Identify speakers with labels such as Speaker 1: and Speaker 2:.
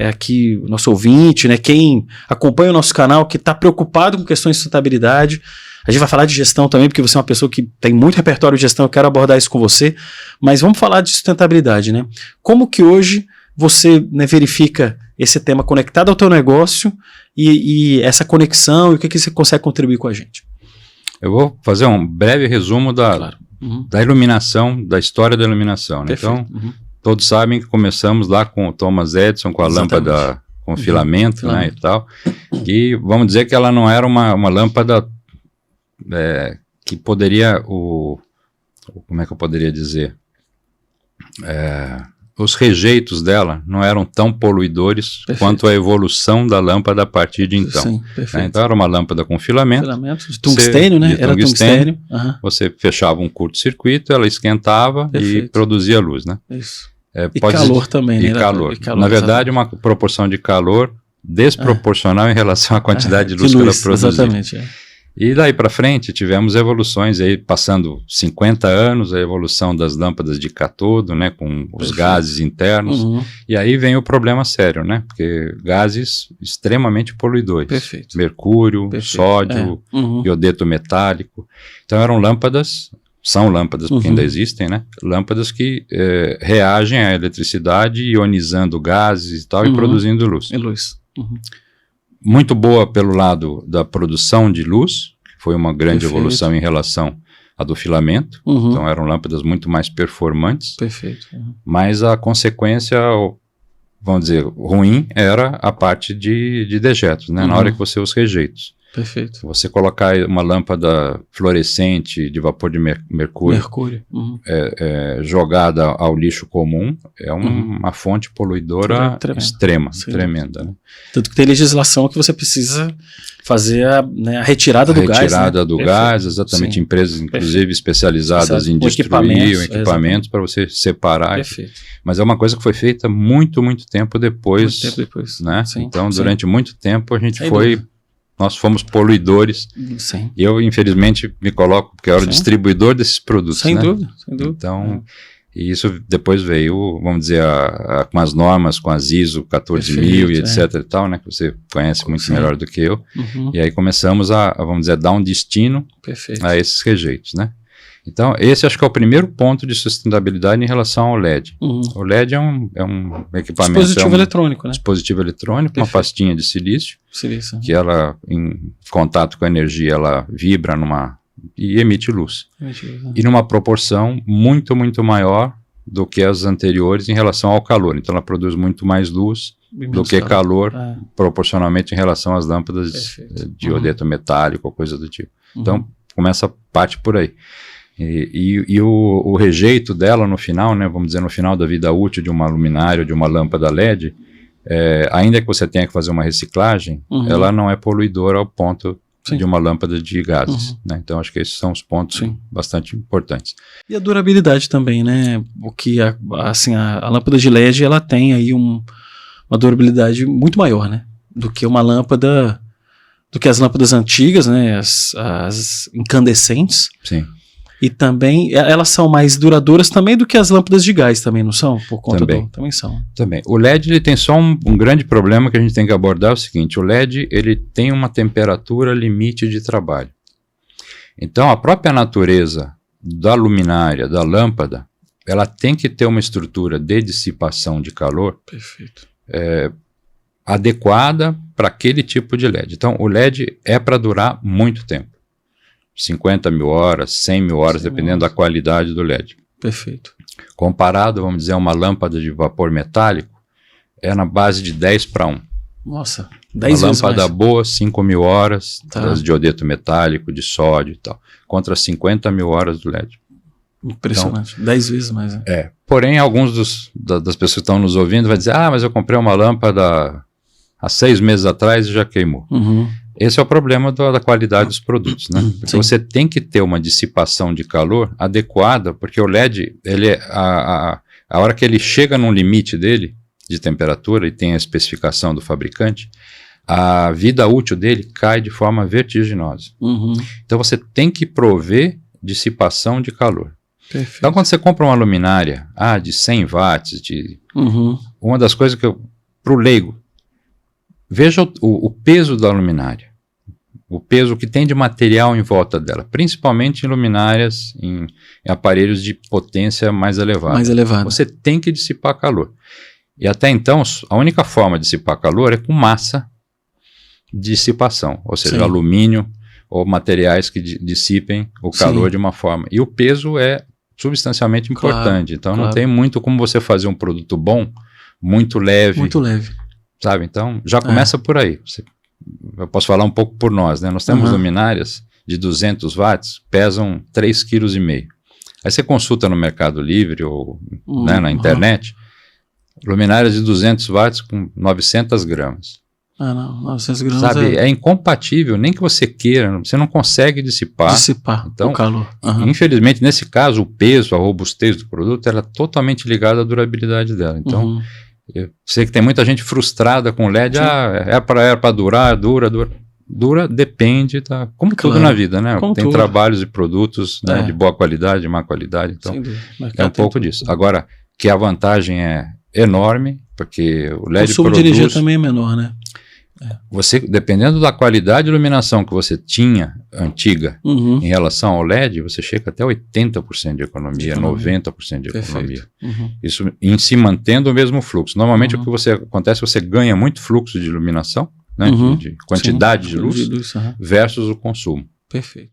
Speaker 1: aqui o nosso ouvinte, né, quem acompanha o nosso canal, que está preocupado com questões de sustentabilidade. A gente vai falar de gestão também, porque você é uma pessoa que tem muito repertório de gestão, eu quero abordar isso com você, mas vamos falar de sustentabilidade, né? Como que hoje você, né, verifica esse tema conectado ao teu negócio e essa conexão, e o que você consegue contribuir com a gente?
Speaker 2: Eu vou fazer um breve resumo da iluminação, da história da iluminação, né? Então, todos sabem que começamos lá com o Thomas Edison, com a lâmpada com filamento, né, e tal, e vamos dizer que ela não era uma lâmpada que poderia, como é que eu poderia dizer, os rejeitos dela não eram tão poluidores quanto a evolução da lâmpada a partir de então. Sim, né? Então era uma lâmpada com filamento
Speaker 1: de tungstênio, né? Era tungstênio.
Speaker 2: Você fechava um curto-circuito, ela esquentava e produzia luz, né?
Speaker 1: Isso. Calor também, né?
Speaker 2: E calor. Na verdade, uma proporção de calor desproporcional em relação à quantidade de luz que ela produzia. Exatamente. E daí para frente tivemos evoluções, aí passando 50 anos, a evolução das lâmpadas de cátodo, né, com os gases internos, e aí vem o problema sério, né, porque gases extremamente poluidores, mercúrio, sódio, iodeto metálico, então eram lâmpadas, são lâmpadas porque ainda existem, né, lâmpadas que reagem à eletricidade ionizando gases e tal, e produzindo luz. Muito boa pelo lado da produção de luz, que foi uma grande evolução em relação à do filamento. Então eram lâmpadas muito mais performantes. Mas a consequência, vamos dizer, ruim era a parte de dejetos, né? Na hora que você os rejeitos. Você colocar uma lâmpada fluorescente de vapor de mercúrio jogada ao lixo comum é uma fonte poluidora extrema, tremenda. Né?
Speaker 1: Tanto que tem legislação que você precisa fazer a retirada do gás.
Speaker 2: Retirada do gás, exatamente. Empresas, inclusive, especializadas em destruir equipamentos para você separar. Mas é uma coisa que foi feita muito tempo depois. Né? Então, durante muito tempo, a gente nós fomos poluidores. E eu, infelizmente, me coloco, porque eu era o distribuidor desses produtos. Sem dúvida. Então, e isso depois veio, vamos dizer, com as normas, com as ISO 14000 e etc e tal, né, que você conhece muito melhor do que eu. E aí começamos vamos dizer, dar um destino a esses rejeitos, né. Então, esse acho que é o primeiro ponto de sustentabilidade em relação ao LED. O LED é um equipamento...
Speaker 1: Dispositivo eletrônico, né?
Speaker 2: Dispositivo eletrônico, uma pastinha de silício, que ela, em contato com a energia, ela vibra e emite luz. E numa proporção muito maior do que as anteriores em relação ao calor. Então, ela produz muito mais luz do que calor, proporcionalmente em relação às lâmpadas de iodeto metálico ou coisa do tipo. Então, começa a parte por aí. E o rejeito dela no final, né, vamos dizer, no final da vida útil de uma luminária, de uma lâmpada LED, ainda que você tenha que fazer uma reciclagem, ela não é poluidora ao ponto de uma lâmpada de gases. Né? Então, acho que esses são os pontos bastante importantes.
Speaker 1: E a durabilidade também, né? Porque a lâmpada de LED, ela tem aí uma durabilidade muito maior, né? Do que uma lâmpada, do que as lâmpadas antigas, né? As incandescentes. E também, elas são mais duradouras também do que as lâmpadas de gás também, não são? Por conta também são.
Speaker 2: Também. O LED ele tem só um grande problema que a gente tem que abordar, é o seguinte, o LED ele tem uma temperatura limite de trabalho. Então, a própria natureza da luminária, da lâmpada, ela tem que ter uma estrutura de dissipação de calor adequada para aquele tipo de LED. Então, o LED é para durar muito tempo. 50 mil horas, 100 mil horas, dependendo da qualidade do LED. Comparado, vamos dizer, a uma lâmpada de vapor metálico, é na base de 10:1.
Speaker 1: Nossa, 10
Speaker 2: uma
Speaker 1: vezes mais.
Speaker 2: lâmpada boa, 5 mil horas, das de iodeto metálico, de sódio e tal, contra 50 mil horas do LED.
Speaker 1: Impressionante, então, 10 vezes mais.
Speaker 2: Porém, alguns das pessoas que estão nos ouvindo vai dizer, mas eu comprei uma lâmpada há 6 meses atrás e já queimou. Esse é o problema da qualidade dos produtos, né? Porque você tem que ter uma dissipação de calor adequada, porque o LED, a hora que ele chega num limite dele, de temperatura, e tem a especificação do fabricante, a vida útil dele cai de forma vertiginosa. Então você tem que prover dissipação de calor. Então quando você compra uma luminária de 100 watts, uma das coisas que para o leigo, veja o peso da luminária, o peso que tem de material em volta dela, principalmente em luminárias, em aparelhos de potência mais elevada. Você tem que dissipar calor. E até então, a única forma de dissipar calor é com massa de dissipação, ou seja, alumínio ou materiais que dissipem o calor de uma forma. E o peso é substancialmente importante, então não tem muito como você fazer um produto bom, muito leve.
Speaker 1: Muito leve.
Speaker 2: Sabe? Então, já começa por aí. Eu posso falar um pouco por nós, né? Nós temos luminárias de 200 watts, pesam 3,5 kg. Aí você consulta no Mercado Livre ou né, na internet, luminárias de 200 watts com 900 gramas.
Speaker 1: Ah, não, 900 gramas
Speaker 2: sabe, é incompatível, nem que você queira, você não consegue dissipar
Speaker 1: então, o calor.
Speaker 2: Infelizmente, nesse caso, o peso, a robustez do produto, ela é totalmente ligada à durabilidade dela. Então, eu sei que tem muita gente frustrada com LED, é para durar, dura, depende, tá? Como tudo na vida, né? Tem trabalhos e produtos né, de boa qualidade, de má qualidade, então é um pouco disso. Agora, que a vantagem é enorme, porque o LED
Speaker 1: consumo de energia também é menor, né?
Speaker 2: Você, dependendo da qualidade de iluminação que você tinha antiga em relação ao LED, você chega até 80% de economia, 90% de economia. Isso em se mantendo o mesmo fluxo. Normalmente o que acontece, você ganha muito fluxo de iluminação, né, de quantidade de luz versus o consumo.
Speaker 1: Perfeito.